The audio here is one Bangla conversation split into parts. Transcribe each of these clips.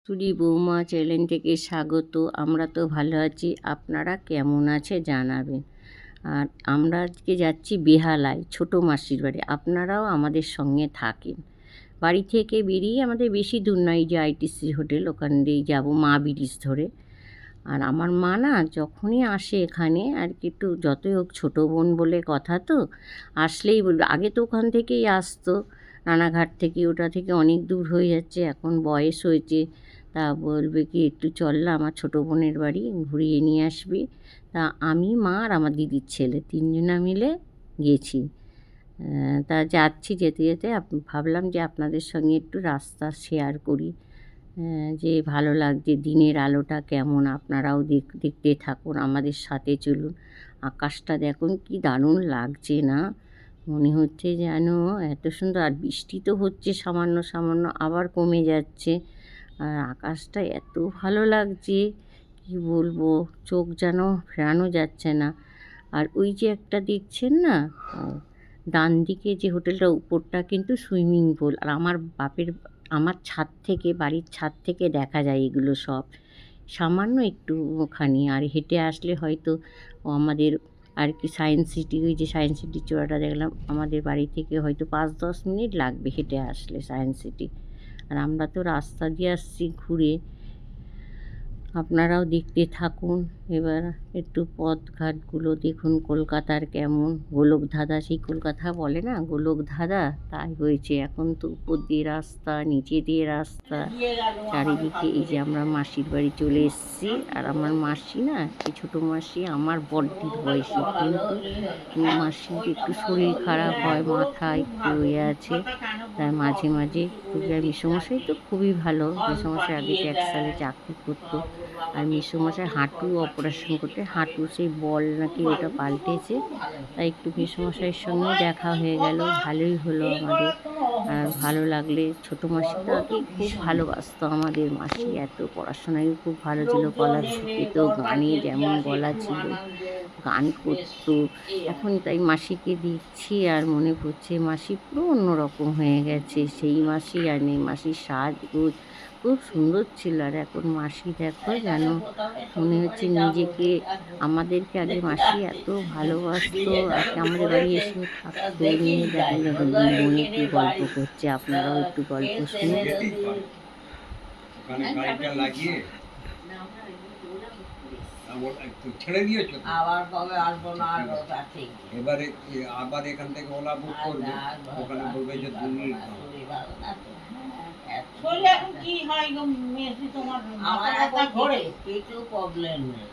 টুডি বৌমা চ্যানেল থেকে স্বাগত। আমরা তো ভালো আছি, আপনারা কেমন আছে জানাবেন। আর আমরা আজকে যাচ্ছি বেহালায় ছোটো মাসির বাড়ি, আপনারাও আমাদের সঙ্গে থাকেন। বাড়ি থেকে বেরিয়ে আমাদের বেশি দূর নয়, যে আইটিসি হোটেল ওখান দিয়েই যাবো মা ব্রিজ ধরে। আর আমার মা না যখনই আসে এখানে আর কি, একটু যতই হোক ছোটো বোন বলে কথা, তো আসলেই বলবে, আগে তো ওখান থেকেই আসতো রানাঘাট থেকে, ওটা থেকে অনেক দূর হয়ে যাচ্ছে, এখন বয়স হয়েছে, তা বলবে কি একটু চল না আমার ছোটো বোনের বাড়ি, ঘুরিয়ে নিয়ে আসবি। তা আমি, মা আর আমার দিদির ছেলে তিনজনা মিলে গেছি। তা যাচ্ছি, যেতে যেতে ভাবলাম যে আপনাদের সঙ্গে একটু রাস্তা শেয়ার করি, যে ভালো লাগছে দিনের আলোটা কেমন, আপনারাও দেখতে থাকুন, আমাদের সাথে চলুন। আকাশটা দেখুন কি দারুণ লাগছে না, মনে হচ্ছে যেন এত সুন্দর। আর বৃষ্টি তো হচ্ছে সামান্য সামান্য, আবার কমে যাচ্ছে। আর আকাশটা এত ভালো লাগছে কি বলবো, চোখ যেন ফেরানো যাচ্ছে না। আর ওই যে একটা দেখছেন না, ডান দিকে যে হোটেলটা, উপরটা কিন্তু সুইমিং পুল। আর আমার ছাদ থেকে, বাড়ির ছাদ থেকে দেখা যায় এগুলো সব, সামান্য একটুখানি। আর হেঁটে আসলে হয়তো আমাদের আর কি সায়েন্স সিটি, ওই যে সায়েন্স সিটির চূড়াটা দেখলাম, আমাদের বাড়ি থেকে হয়তো 5-10 মিনিট লাগবে হেঁটে আসলে সায়েন্স সিটি। আর আমরা তো রাস্তা দিয়ে আসছি ঘুরে, আপনারাও দেখতে থাকুন। এবার একটু পথঘাটগুলো দেখুন কলকাতার কেমন। গোলকধাঁধা, সেই কলকাতা বলে না গোলকধাঁধা, তাই হয়েছে। এখন তো উপর দিয়ে রাস্তা, নিচে দিয়ে রাস্তা, চারিদিকে। এই যে আমরা মাসির বাড়ি চলে এসেছি। আর আমার মাসি না, এই ছোটো মাসি আমার বড়দির বয়সী, কিন্তু মাসির একটু শরীর খারাপ হয়, মাথা একটু ইয়ে আছে, তাই মাঝে মাঝে খুবই। আর মেসোমশাই তো খুবই ভালো, মেসোমশাই আগে ট্যাক্সালে চাকরি করতো। আর মেসোমশাই হাঁটু অপারেশন করতে, হাঁটু সেই বল নাকি ওটা পাল্টেছে, তাই একটু মেসোমশাইয়ের সঙ্গেও দেখা হয়ে গেল, ভালোই হলো আমাদের। আর ভালো লাগলে, ছোটো মাসি তো আগে খুব ভালোবাসতো আমাদের মাসি, এত পড়াশোনায় খুব ভালো ছিল, গলা শিখেতো, গানে যেমন গলা ছিল, গান করতো। এখন তাই মাসিকে দিচ্ছি আর মনে পড়ছে, মাসি পুরো অন্যরকম হয়ে গেছে, সেই মাসি আর নেই। মাসির সাজগোজ খুব সুন্দর ছিল। আর এখন মাসি দেখো যেন মনে হচ্ছে নিজেকে, আমাদেরকে আগে মাসি এত ভালোবাসতো, আর আমাদের বাড়ি এসেও থাকতো, নিয়ে দেখেন দেখুন দুই বোন একটু গল্প করছে, আপনারাও একটু গল্প শুনুন। ছেড়ে দিয়েছো আবার কবে আসবো না আসবো তা ঠিক। এবারে আবার এখান থেকে ওলা বুক করবে, ওখানে বলবে যে 2 মিনিট শরীর এখন কি হয় গো মেসি, তোমার আমার এখন ঘোরে কিছু প্রবলেম নেই।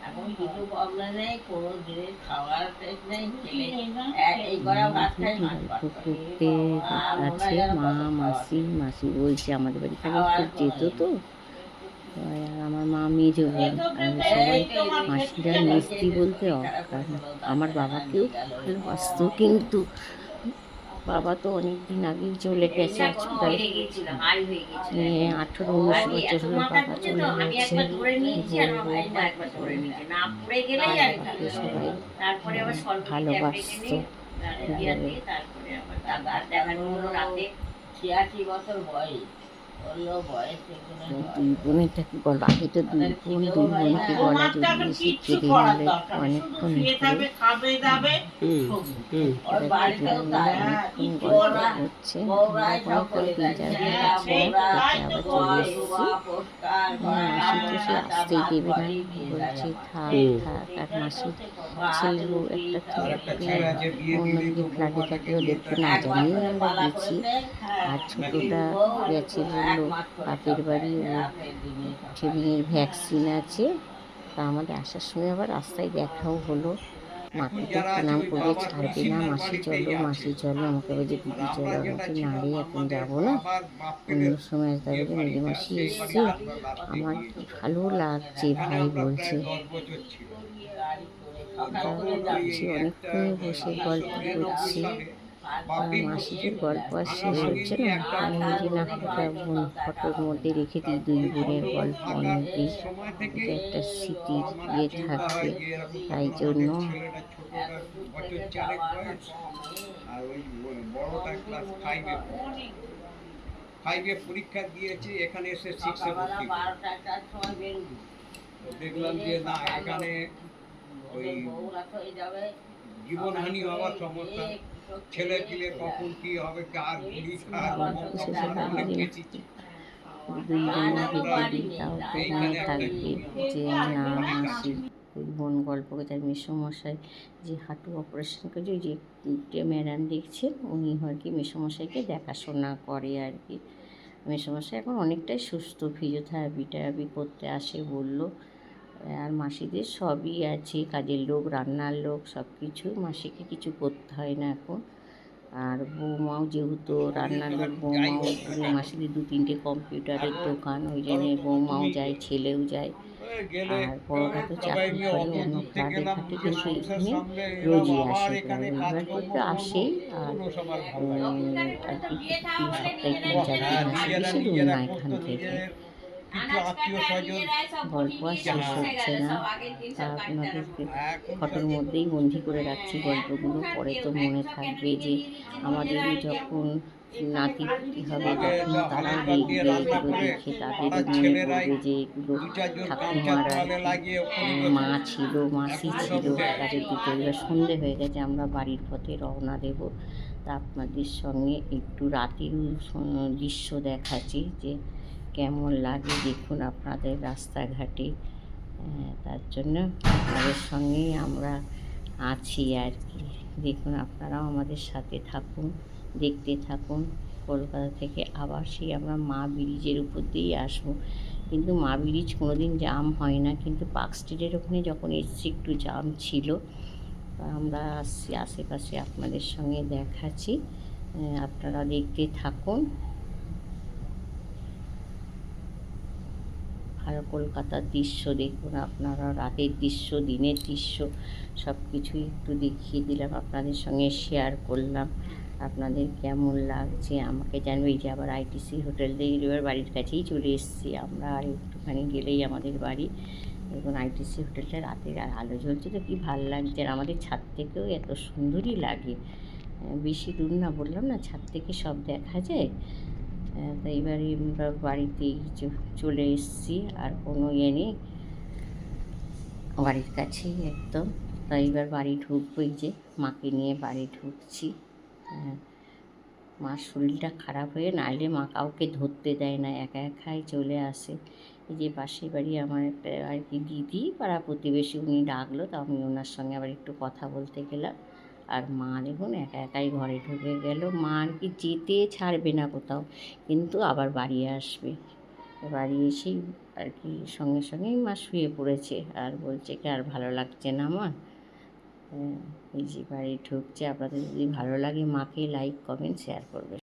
এখন কিছু প্রবলেম নেই, কোনো জিনিস খাওয়ার টেস্ট নেই, এই করা ভাত খাই মাছ ভাত করতে আছে মা, মাসি বলছে আমাদের বাড়ি থেকে খুব যেত তো। আর আমার মা মেজো বোন, আর সবাই মাসিরা মিষ্টি বলতে অজ্ঞান। আমার বাবাকেও ভালোবাসতো, কিন্তু বাবা তো অনেক দিন আগেই চলে গেছে, আজ প্রায় 18-19 বছর হলো বাবা চলে গেছে। বাবাকে সবাই ভালোবাসতো। 86 বছর বয়স। দুই বোনের থেকে গলা, আগে তো দুই বোনকে গলা জড়িয়েছি, কেঁদে নিলে অনেকক্ষণ অনেকক্ষণ গল্প হচ্ছে। অনেকক্ষণ 3-4 ঘন্টা আবার চলে এসেছি। মাসি তো সে আসতেই দেবে না, বলছে থাক থাক। আর মাসির ছেলেরও একটা অন্যদিকে ফ্ল্যাটে থাকে, ওদেরকে না জানিয়ে আমরা গেছি। আর ছোটোটা গেছে বললো বাপের বাড়ি, ওর ছেলের ভ্যাকসিন আছে। তা আমাদের আসার সময় আবার রাস্তায় দেখাও হলো, মাকে তো প্রণাম করবে, ছাড়বে না, মাসি চলো মাসি চলো, আমাকে বলছে দিদি চলো, আমাকে না রে এখন যাবো না, অন্য সময় আসতে হবে। মেজে মাসি এসছে, আমার কি ভালো লাগছে ভাই বলছে। অনেকক্ষণ বসে গল্প করছি, মাসিদের গল্প আর শেষ হচ্ছে না। আমি নিজে না ফটোর মধ্যে রেখে দিই দুই বোনের গল্প, অনেকদিন এটা একটা স্মৃতির ইয়ে থাকবে, তাই জন্য। 5-এ পরীক্ষা দিয়েছি, এখানে এসে 6-এ সকালবেলা ভর্তি করি। 12টা 1টার সময় বেরোবি, তো দেখলাম যে না, এখানে ওই ওদের বউ রাত হয়ে যাবে, জীবনহানি হওয়ার সমস্যা, ছেলে পিলে কখন কি হবে, কার গুলি কার অনেক কিছু। দুই বোনের বানানো বিপরীত, পারিনি, তাও তো তাই মনে একটা থাকবে যে না অনেক মাসি ওই বোন গল্প করছে। আর মেসোমশাই যে হাঁটু অপারেশন করেছে, ওই যে ম্যাডাম দেখছেন উনি হয় কি মেসোমশাইকে দেখাশোনা করে আর কি। মেসোমশাই এখন অনেকটাই সুস্থ, ফিজিওথেরাপি টেরাপি করতে আসে বললো। আর মাসিদের সবই আছে, কাজের লোক, রান্নার লোক, সব কিছু মাসিকে কিছু করতে হয় না এখন। আর বৌমাও যেহেতু রান্নার লোক, বৌমাও ওদের মাসিদের 2-3টে কম্পিউটারের দোকান, ওই জন্য বৌমাও যায়, ছেলেও যায়। গেলে আর বড়টা তো সবাই চাকরি মিলে করে অত অন্য দূর থেকে ফ্ল্যাটে গেলাম, থাকে, দুটো কিন্তু সংসার এখানে সামলে এলাম, রোজই আবার আসে, এখানে প্রায় রবিবার কাজকর্ম তো করবো, আসেই। আর ওগুলো সবার ভালো লাগে। আর কি সপ্তাহে 3-4 হ্যাঁ, দিন আসে, নিজেরা বেশি দূর নিজেরা না করতো, এখান থেকে। নিজের কিছু আত্মীয় স্বজন। গল্প আর শেষ হচ্ছে না, তা আপনাদেরকে ফটোর মধ্যেই বন্দি করে রাখছি গল্পগুলো, পরে তো মনে থাকবে যে আমাদেরও যখন নাতি পুতি হবে তখন তারাও দেখবে, এগুলো দেখে তাদেরও মনে পড়বে যে এগুলো ঠাকুমারা মা ছিল, মাসি ছিল। কাজের দিকে এবার সন্ধে হয়ে গেছে, আমরা বাড়ির পথে রওনা দেব। তা আপনাদের সঙ্গে একটু রাতের দৃশ্য দেখাচ্ছি যে কেমন লাগে, দেখুন আপনাদের রাস্তাঘাটে। তার জন্য আপনাদের সঙ্গেই আমরা আছি আর কি। দেখুন আপনারাও আমাদের সাথে থাকুন, দেখতে থাকুন। কলকাতা থেকে আবার সেই আমরা মা ব্রিজের উপর দিয়েই আসবো, কিন্তু মা ব্রিজ কোনো দিন জাম হয় না, কিন্তু পার্ক স্ট্রিটের ওখানে যখন এসছি একটু জাম ছিল। আমরা আসছি, আশেপাশে আপনাদের সঙ্গে দেখাচ্ছি, আপনারা দেখতে থাকুন। আর কলকাতার দৃশ্য দেখুন আপনারা, রাতের দৃশ্য, দিনের দৃশ্য, সব কিছুই একটু দেখিয়ে দিলাম, আপনাদের সঙ্গে শেয়ার করলাম। আপনাদের কেমন লাগছে আমাকে জানবে। এই যে আবার আইটিসি হোটেল দিয়ে এবার বাড়ির কাছেই চলে এসেছি আমরা, আর একটুখানি গেলেই আমাদের বাড়ি। দেখুন আইটিসি হোটেলটা রাতের আর আলো জ্বলছে তো কী ভালো লাগছে, আর আমাদের ছাদ থেকেও এত সুন্দরই লাগে। বেশি দূর না, বললাম না, ছাদ থেকে সব দেখা যায়। তো এবারে আমরা বাড়িতেই চলে এসেছি, আর কোনো ইয়ে নেই, বাড়ির কাছেই একদম। তাই এবার বাড়ি ঢুকবো, এই যে মাকে নিয়ে বাড়ি ঢুকছি। মার শরীরটা খারাপ হয়ে, নাইলে মা কাউকে ধরতে দেয় না, একা একাই চলে আসে। এই যে পাশের বাড়ি আমার একটা আর কি দিদি, পাড়া প্রতিবেশী, উনি ডাকলো, তো আমি ওনার সঙ্গে আবার একটু কথা বলতে গেলাম। আর মা দেখুন একা একাই ঘরে ঢুকে গেল। মা আর কি যেতে ছাড়বে না কোথাও, কিন্তু আবার বাড়ি আসবে। বাড়ি এসেই আর কি সঙ্গে সঙ্গেই মা শুয়ে পড়েছে, আর বলছে কি আর ভালো লাগছে না আমার। এই যে বাড়ি ঢুকছে। আপনাদের যদি ভালো লাগে মাকে লাইক কমেন্ট শেয়ার করবে।